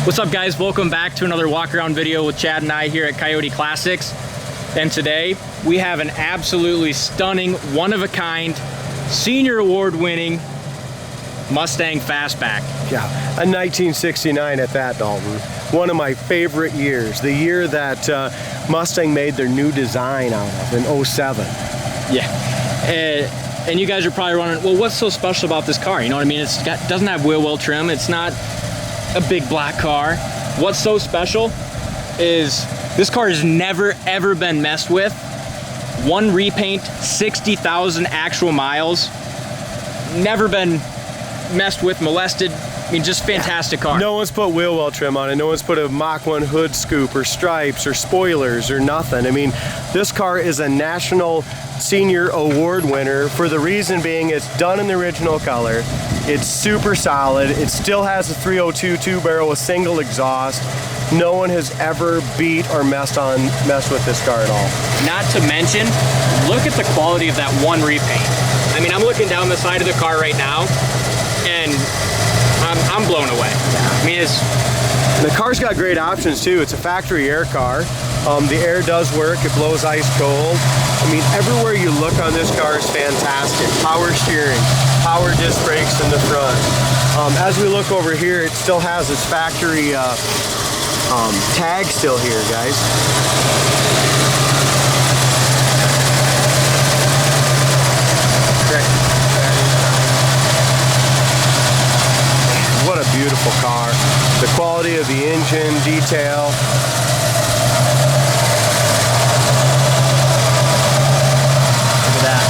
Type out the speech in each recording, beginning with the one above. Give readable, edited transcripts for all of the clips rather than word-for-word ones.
What's up, guys? Welcome back to another walk around video with Chad and I here at Coyote Classics. And today we have an absolutely stunning, one-of-a-kind, Senior Award winning Mustang Fastback. Yeah, a 1969 at that, Dalton. One of my favorite years. The year that Mustang made their new design out of in 07. Yeah. And you guys are probably wondering, well, what's so special about this car? You know what I mean? Doesn't have wheel well trim. It's not a big black car. What's so special is this car has never ever been messed with. One repaint, 60,000 actual miles. Never been messed with, molested. I mean, just fantastic car. No one's put wheel well trim on it. No one's put a Mach One hood scoop or stripes or spoilers or nothing. I mean, this car is a National Senior Award winner for the reason being it's done in the original color. It's super solid. It still has a 302 two-barrel with single exhaust. No one has ever beat or messed with this car at all. Not to mention, look at the quality of that one repaint. I mean, I'm looking down the side of the car right now, and I'm blown away. I mean, the car's got great options too. It's a factory air car. The air does work. It blows ice cold. I mean, everywhere you look on this car is fantastic. Power steering, power disc brakes in the front. As we look over here, it still has its factory tag still here, guys. What a beautiful car. The quality of the engine, detail. look at that.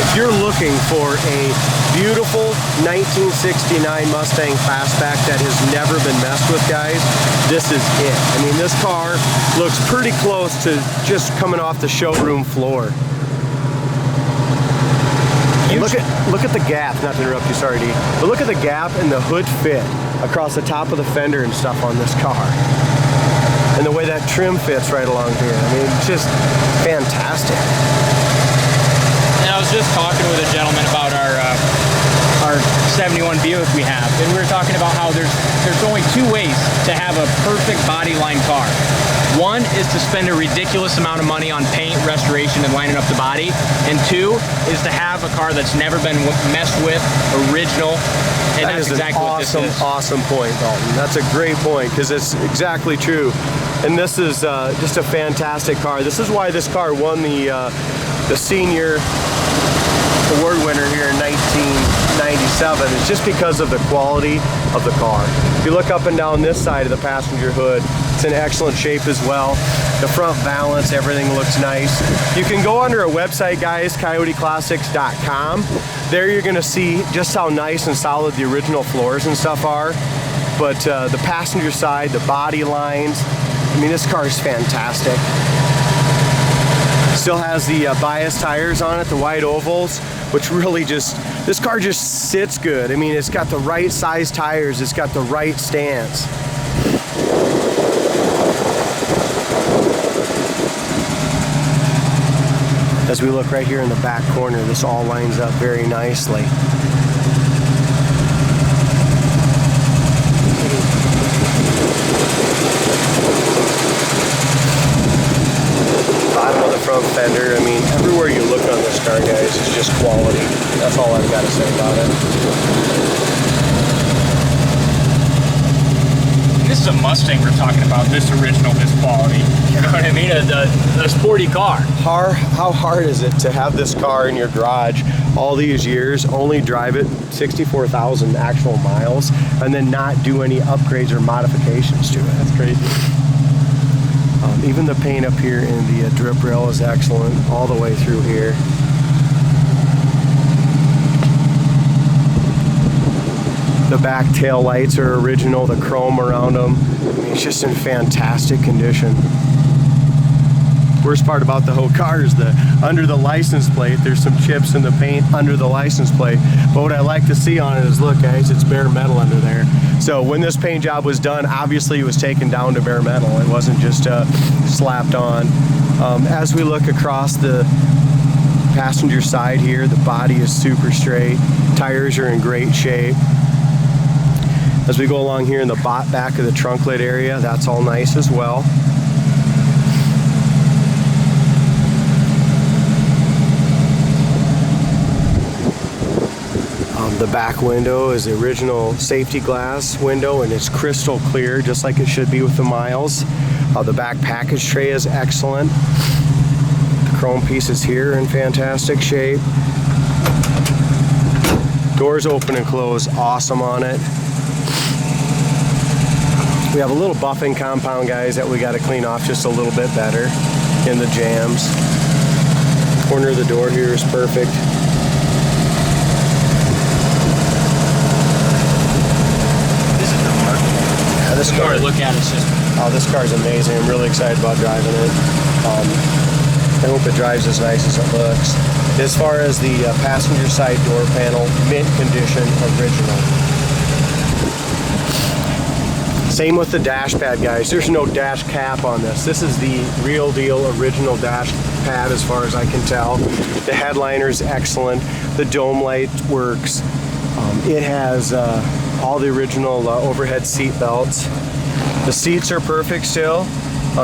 If you're looking for a beautiful 1969 Mustang Fastback that has never been messed with, guys, this is it. I mean, this car looks pretty close to just coming off the showroom floor. Look at the gap, not to interrupt you, sorry D, but look at the gap and the hood fit across the top of the fender and stuff on this car. And the way that trim fits right along here. I mean, it's just fantastic. And I was just talking with a gentleman about our 71 Buick we have, and we were talking about how there's only two ways to have a perfect body line car. One is to spend a ridiculous amount of money on paint, restoration, and lining up the body. And two is to have a car that's never been messed with, original. And that that's is exactly what this is. Awesome point, Dalton. That's a great point because it's exactly true. And this is just a fantastic car. This is why this car won the Senior Award winner here in 1997. It's just because of the quality of the car. If you look up and down this side of the passenger hood, it's in excellent shape as well. The front balance, everything looks nice. You can go under our website, guys, coyoteclassics.com. There you're gonna see just how nice and solid the original floors and stuff are. But the passenger side, the body lines, I mean, this car is fantastic. Still has the bias tires on it, the white ovals, which really this car just sits good. I mean, it's got the right size tires, it's got the right stance. As we look right here in the back corner, this all lines up very nicely. Bottom of the front fender, I mean, everywhere you look on this car, guys, is just quality. That's all I've got to say about it. This is a Mustang we're talking about, this original, this quality. You know what I mean? A sporty car. How hard is it to have this car in your garage all these years, only drive it 64,000 actual miles, and then not do any upgrades or modifications to it? That's crazy. Even the paint up here in the drip rail is excellent all the way through here. The back tail lights are original, the chrome around them. I mean, it's just in fantastic condition. Worst part about the whole car is under the license plate, there's some chips in the paint under the license plate. But what I like to see on it is, look guys, it's bare metal under there. So when this paint job was done, obviously it was taken down to bare metal. It wasn't just slapped on. As we look across the passenger side here, the body is super straight. Tires are in great shape. As we go along here in the back of the trunk lid area, that's all nice as well. The back window is the original safety glass window, and it's crystal clear, just like it should be with the Miles. The back package tray is excellent. The chrome pieces here are in fantastic shape. Doors open and close, awesome on it. We have a little buffing compound, guys, that we got to clean off just a little bit better in the jams. Corner of the door here is perfect. This car, look at it, this car is amazing. I'm really excited about driving it. I hope it drives as nice as it looks. As far as the passenger side door panel, mint condition, original. Same with the dash pad, guys. There's no dash cap on this. This is the real deal original dash pad as far as I can tell. The headliner is excellent. The dome light works. It has all the original overhead seat belts. The seats are perfect still.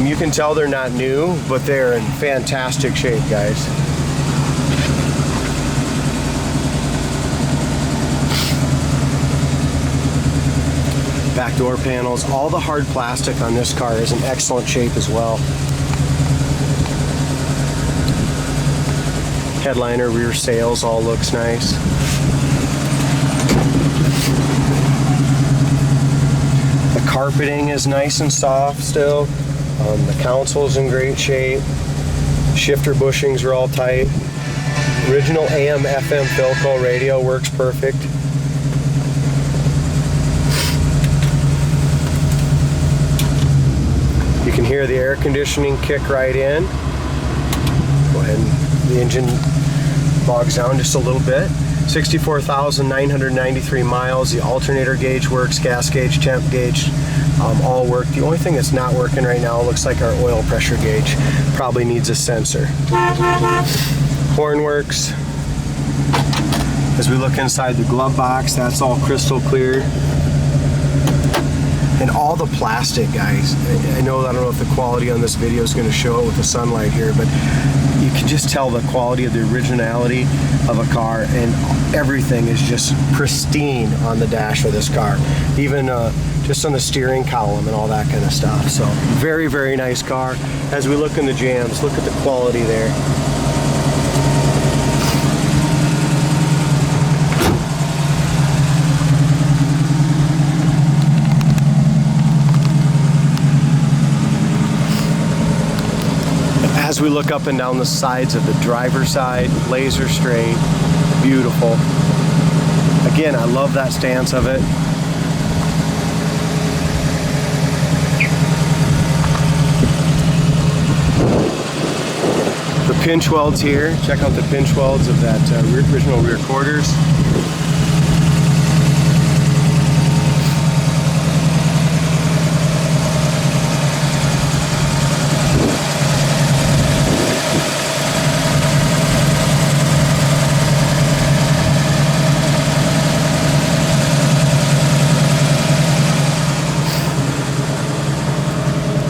You can tell they're not new, but they're in fantastic shape, guys. Back door panels, all the hard plastic on this car is in excellent shape as well. Headliner, rear sails, all looks nice. The carpeting is nice and soft still. The console's in great shape. Shifter bushings are all tight. Original AM FM Philco radio works perfect. You can hear the air conditioning kick right in. Go ahead and the engine bogs down just a little bit. 64,993 miles. The alternator gauge works, gas gauge, temp gauge, all work. The only thing that's not working right now looks like our oil pressure gauge. Probably needs a sensor. Horn works. As we look inside the glove box, that's all crystal clear. And all the plastic, guys. I don't know if the quality on this video is going to show it with the sunlight here, but you can just tell the quality of the originality of a car, and everything is just pristine on the dash of this car. Even just on the steering column and all that kind of stuff. So very, very nice car. As we look in the jams, look at the quality there. As we look up and down the sides of the driver's side, laser straight, beautiful. Again, I love that stance of it. The pinch welds here. Check out the pinch welds of that original rear quarters.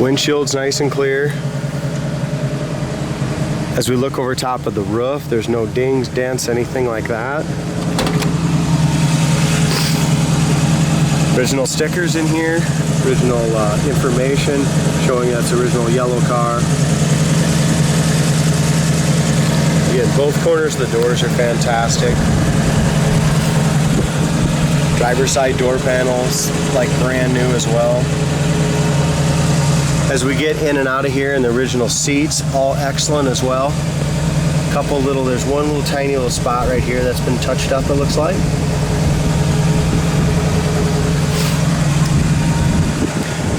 Windshield's nice and clear. As we look over top of the roof, there's no dings, dents, anything like that. Original stickers in here, original information showing that's original yellow car. Again, both corners of the doors are fantastic. Driver's side door panels, like brand new as well. As we get in and out of here, and the original seats, all excellent as well. There's one little tiny little spot right here that's been touched up, it looks like.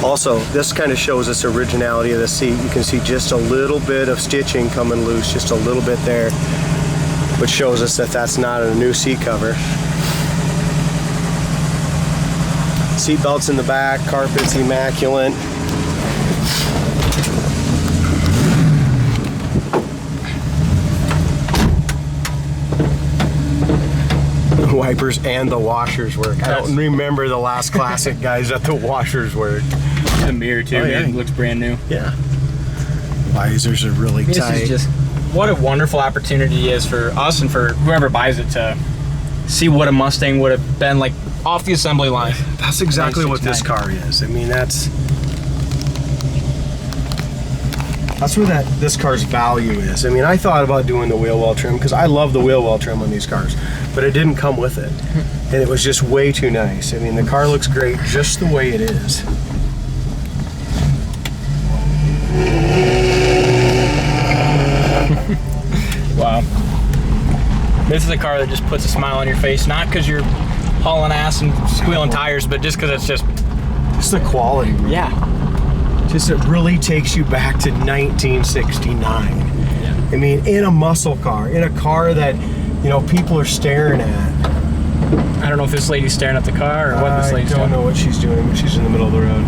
Also, this kind of shows us originality of the seat. You can see just a little bit of stitching coming loose, just a little bit there, which shows us that that's not a new seat cover. Seat belts in the back, carpet's immaculate. wipers and the washers work. I don't remember the last classic, guys, that the washers work. The mirror too, it looks brand new. Yeah. Visors are really tight. This is just, what a wonderful opportunity is for us and for whoever buys it to see what a Mustang would have been like off the assembly line. That's exactly what this car is. I mean, that's where this car's value is. I mean, I thought about doing the wheel well trim because I love the wheel well trim on these cars, but it didn't come with it. And it was just way too nice. I mean, the car looks great just the way it is. Wow. This is a car that just puts a smile on your face, not because you're hauling ass and squealing tires, but just because it's just the quality. Yeah. Just it really takes you back to 1969. Yeah. I mean, in a muscle car, in a car that, you know, people are staring at. I don't know if this lady's staring at the car or what this lady's doing. I don't know what she's doing, but she's in the middle of the road.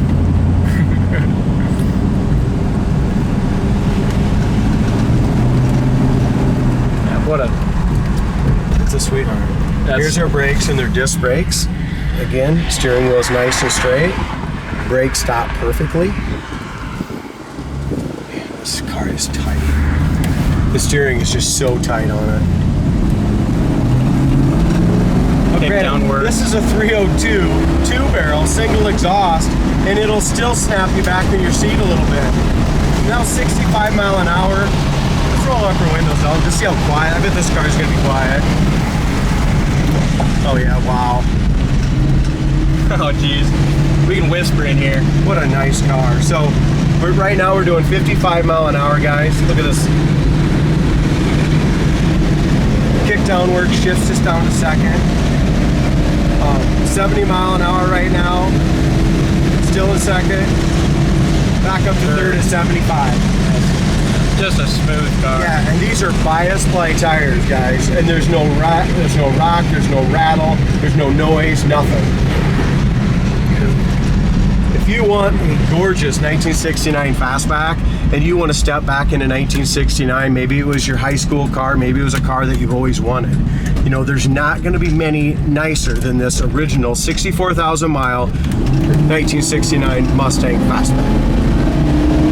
It's a sweetheart. Here's her brakes, and they're disc brakes. Again, steering wheel is nice and straight. Brakes stop perfectly. Man, this car is tight. The steering is just so tight on it. Okay, downward. This is a 302 two-barrel single exhaust, and it'll still snap you back in your seat a little bit. Now 65 mile an hour. Let's roll up her windows though, just see how quiet. I bet this car's gonna be quiet. Oh yeah, wow. Oh geez, we can whisper in here. What a nice car. So right now we're doing 55 mile an hour, guys. Look at this. Kick down work shifts us down to second. 70 mile an hour right now. Still in second. Back up to third at 75. Just a smooth car. Yeah, and these are bias ply tires, guys. And there's no rock, there's no rattle, there's no noise, nothing. If you want a gorgeous 1969 Fastback and you want to step back into 1969, maybe it was your high school car, maybe it was a car that you've always wanted. You know, there's not going to be many nicer than this original 64,000 mile 1969 Mustang Fastback.